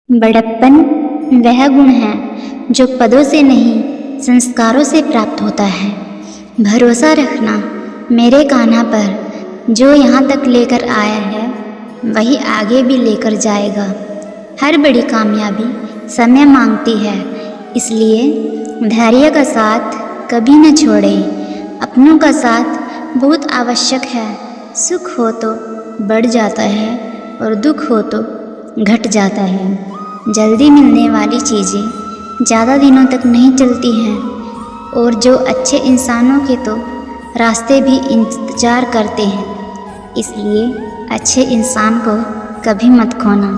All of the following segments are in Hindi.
बड़प्पन वह गुण है जो पदों से नहीं संस्कारों से प्राप्त होता है। भरोसा रखना मेरे कान्हा पर, जो यहाँ तक लेकर आया है वही आगे भी लेकर जाएगा। हर बड़ी कामयाबी समय मांगती है, इसलिए धैर्य का साथ कभी न छोड़ें। अपनों का साथ बहुत आवश्यक है। सुख हो तो बढ़ जाता है और दुख हो तो घट जाता है। जल्दी मिलने वाली चीज़ें ज़्यादा दिनों तक नहीं चलती हैं, और जो अच्छे इंसानों के तो रास्ते भी इंतज़ार करते हैं। इसलिए अच्छे इंसान को कभी मत खोना।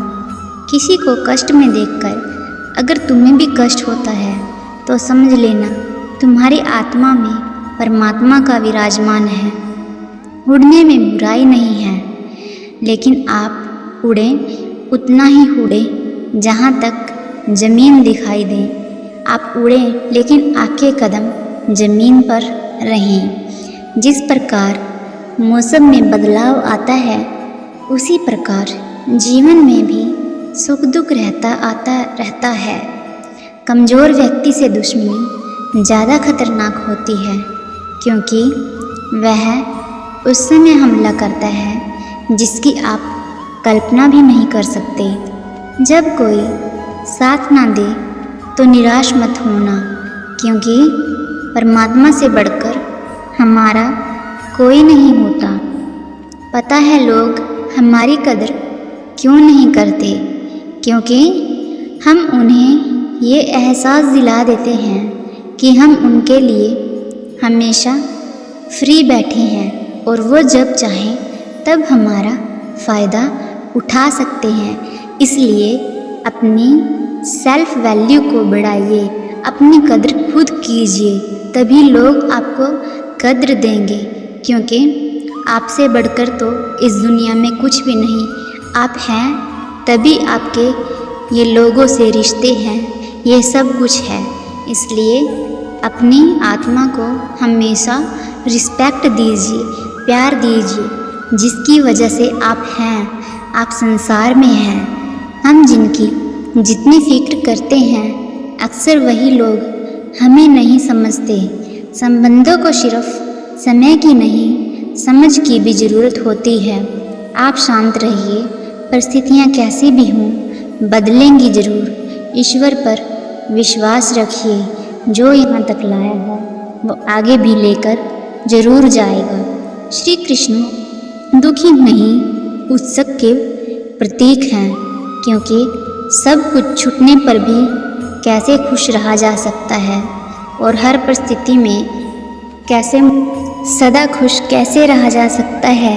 किसी को कष्ट में देखकर अगर तुम्हें भी कष्ट होता है तो समझ लेना तुम्हारी आत्मा में परमात्मा का विराजमान है। उड़ने में बुराई नहीं है, लेकिन आप उड़ें उतना ही उड़ें जहाँ तक ज़मीन दिखाई दे। आप उड़ें लेकिन आपके कदम ज़मीन पर रहें। जिस प्रकार मौसम में बदलाव आता है, उसी प्रकार जीवन में भी सुख दुख आता रहता है। कमज़ोर व्यक्ति से दुश्मनी ज़्यादा खतरनाक होती है, क्योंकि वह उस समय हमला करता है जिसकी आप कल्पना भी नहीं कर सकते। जब कोई साथ ना दे तो निराश मत होना, क्योंकि परमात्मा से बढ़कर हमारा कोई नहीं होता। पता है लोग हमारी कदर क्यों नहीं करते, क्योंकि हम उन्हें ये एहसास दिला देते हैं कि हम उनके लिए हमेशा फ्री बैठे हैं और वो जब चाहें तब हमारा फ़ायदा उठा सकते हैं। इसलिए अपनी सेल्फ वैल्यू को बढ़ाइए, अपनी कद्र खुद कीजिए, तभी लोग आपको कद्र देंगे, क्योंकि आपसे बढ़कर तो इस दुनिया में कुछ भी नहीं। आप हैं तभी आपके ये लोगों से रिश्ते हैं, ये सब कुछ है। इसलिए अपनी आत्मा को हमेशा रिस्पेक्ट दीजिए, प्यार दीजिए, जिसकी वजह से आप हैं, आप संसार में हैं। हम जिनकी जितनी फिक्र करते हैं, अक्सर वही लोग हमें नहीं समझते। संबंधों को सिर्फ समय की नहीं, समझ की भी ज़रूरत होती है। आप शांत रहिए, परिस्थितियाँ कैसी भी हों बदलेंगी ज़रूर। ईश्वर पर विश्वास रखिए, जो यहाँ तक लाया है वो आगे भी लेकर ज़रूर जाएगा। श्री कृष्ण दुखी नहीं उत्सुक के प्रतीक हैं, क्योंकि सब कुछ छूटने पर भी कैसे खुश रहा जा सकता है, और हर परिस्थिति में कैसे सदा खुश कैसे रहा जा सकता है,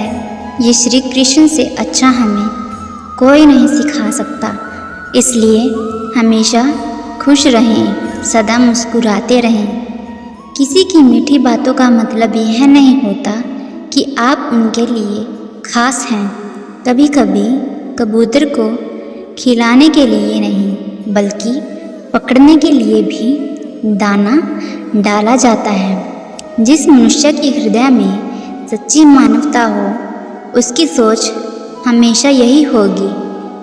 ये श्री कृष्ण से अच्छा हमें कोई नहीं सिखा सकता। इसलिए हमेशा खुश रहें, सदा मुस्कुराते रहें। किसी की मीठी बातों का मतलब यह नहीं होता कि आप उनके लिए खास हैं। कभी कभी कबूतर को खिलाने के लिए नहीं, बल्कि पकड़ने के लिए भी दाना डाला जाता है। जिस मनुष्य के हृदय में सच्ची मानवता हो, उसकी सोच हमेशा यही होगी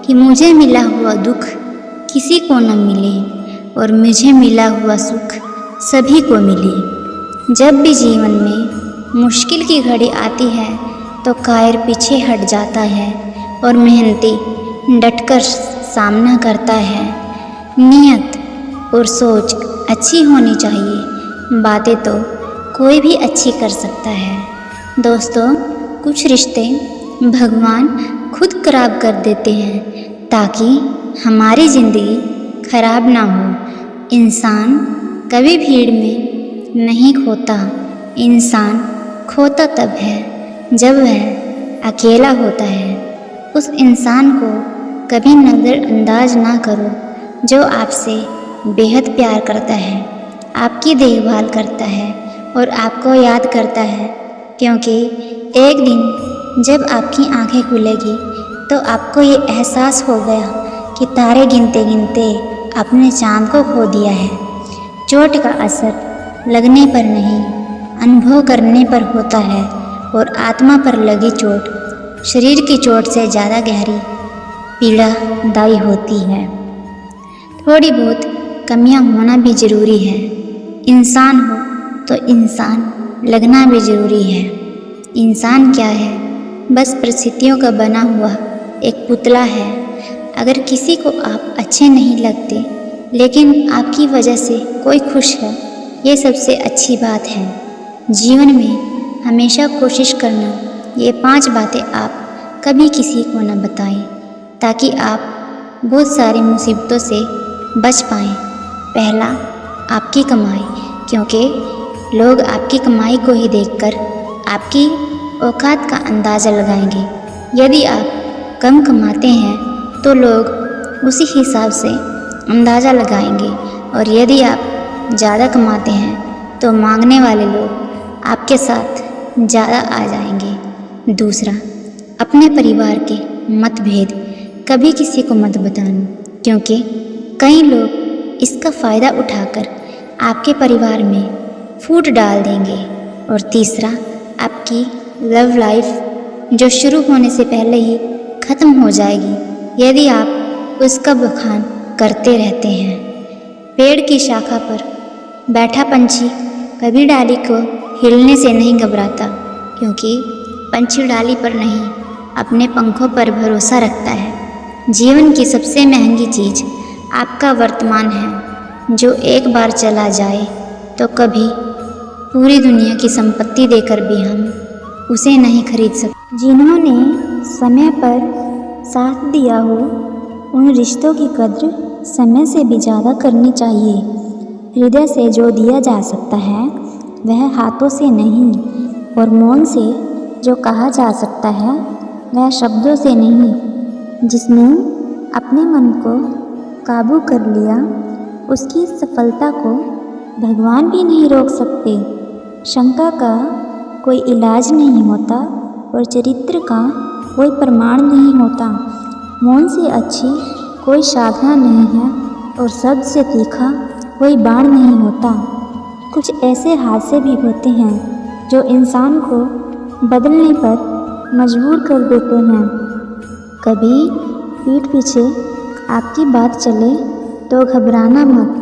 कि मुझे मिला हुआ दुख किसी को न मिले और मुझे मिला हुआ सुख सभी को मिले। जब भी जीवन में मुश्किल की घड़ी आती है तो कायर पीछे हट जाता है और मेहनती डटकर सामना करता है। नियत और सोच अच्छी होनी चाहिए, बातें तो कोई भी अच्छी कर सकता है। दोस्तों, कुछ रिश्ते भगवान खुद खराब कर देते हैं ताकि हमारी ज़िंदगी खराब ना हो। इंसान कभी भीड़ में नहीं खोता, इंसान खोता तब है जब वह अकेला होता है। उस इंसान को कभी नज़रअंदाज ना करो जो आपसे बेहद प्यार करता है, आपकी देखभाल करता है और आपको याद करता है, क्योंकि एक दिन जब आपकी आंखें खुलेगी तो आपको ये एहसास हो गया कि तारे गिनते गिनते अपने चाँद को खो दिया है। चोट का असर लगने पर नहीं, अनुभव करने पर होता है, और आत्मा पर लगी चोट शरीर की चोट से ज़्यादा गहरी पीड़ादायी होती है। थोड़ी बहुत कमियां होना भी ज़रूरी है। इंसान हो तो इंसान लगना भी ज़रूरी है। इंसान क्या है? बस परिस्थितियों का बना हुआ एक पुतला है। अगर किसी को आप अच्छे नहीं लगते लेकिन आपकी वजह से कोई खुश है, ये सबसे अच्छी बात है। जीवन में हमेशा कोशिश करना, ये 5 बातें आप कभी किसी को न बताएं ताकि आप बहुत सारी मुसीबतों से बच पाएं। पहला, आपकी कमाई, क्योंकि लोग आपकी कमाई को ही देखकर आपकी औकात का अंदाज़ा लगाएंगे। यदि आप कम कमाते हैं तो लोग उसी हिसाब से अंदाज़ा लगाएंगे और यदि आप ज़्यादा कमाते हैं तो मांगने वाले लोग आपके साथ ज़्यादा आ जाएंगे। दूसरा, अपने परिवार के मतभेद कभी किसी को मत बताना, क्योंकि कई लोग इसका फ़ायदा उठाकर आपके परिवार में फूट डाल देंगे। और तीसरा, आपकी लव लाइफ जो शुरू होने से पहले ही ख़त्म हो जाएगी यदि आप उसका बखान करते रहते हैं। पेड़ की शाखा पर बैठा पंछी कभी डाली को हिलने से नहीं घबराता, क्योंकि पंछी डाली पर नहीं अपने पंखों पर भरोसा रखता है। जीवन की सबसे महंगी चीज़ आपका वर्तमान है, जो एक बार चला जाए तो कभी पूरी दुनिया की संपत्ति देकर भी हम उसे नहीं खरीद सकते। जिन्होंने समय पर साथ दिया हो, उन रिश्तों की कद्र समय से भी ज़्यादा करनी चाहिए। हृदय से जो दिया जा सकता है वह हाथों से नहीं, और मौन से जो कहा जा सकता है वह शब्दों से नहीं। जिसने अपने मन को काबू कर लिया, उसकी सफलता को भगवान भी नहीं रोक सकते। शंका का कोई इलाज नहीं होता और चरित्र का कोई प्रमाण नहीं होता। मौन से अच्छी कोई साधना नहीं है और शब्द से तीखा कोई बाण नहीं होता। कुछ ऐसे हादसे भी होते हैं जो इंसान को बदलने पर मजबूर कर देते हैं। कभी पीठ पीछे आपकी बात चले तो घबराना मत,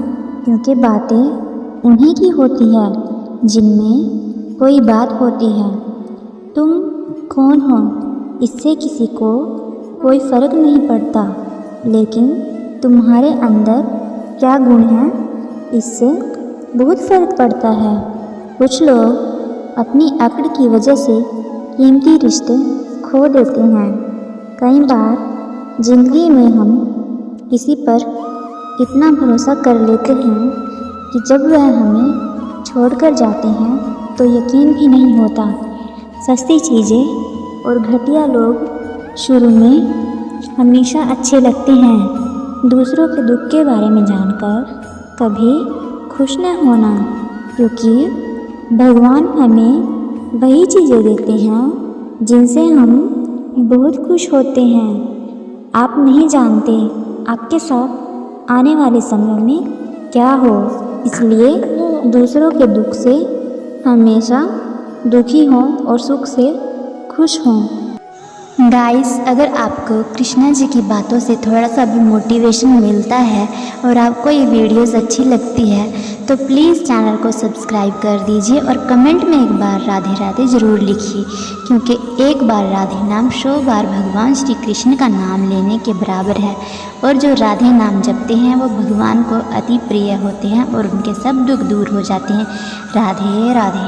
क्योंकि बातें उन्हीं की होती है जिनमें कोई बात होती है। तुम कौन हो इससे किसी को कोई फ़र्क नहीं पड़ता, लेकिन तुम्हारे अंदर क्या गुण है इससे बहुत फ़र्क पड़ता है। कुछ लोग अपनी अकड़ की वजह से कीमती रिश्ते खो देते हैं। कई बार ज़िंदगी में हम किसी पर इतना भरोसा कर लेते हैं कि जब वह हमें छोड़कर जाते हैं तो यकीन भी नहीं होता। सस्ती चीज़ें और घटिया लोग शुरू में हमेशा अच्छे लगते हैं। दूसरों के दुख के बारे में जानकर कभी खुश न होना, क्योंकि भगवान हमें वही चीज़ें देते हैं जिनसे हम बहुत खुश होते हैं। आप नहीं जानते आपके साथ आने वाले समय में क्या हो, इसलिए दूसरों के दुख से हमेशा दुखी हों और सुख से खुश हों। गाइस, अगर आपको कृष्णा जी की बातों से थोड़ा सा भी मोटिवेशन मिलता है और आपको ये वीडियोस अच्छी लगती है तो प्लीज़ चैनल को सब्सक्राइब कर दीजिए और कमेंट में एक बार राधे राधे ज़रूर लिखिए, क्योंकि एक बार राधे नाम 100 बार भगवान श्री कृष्ण का नाम लेने के बराबर है। और जो राधे नाम जपते हैं वो भगवान को अति प्रिय होते हैं और उनके सब दुख दूर हो जाते हैं। राधे राधे।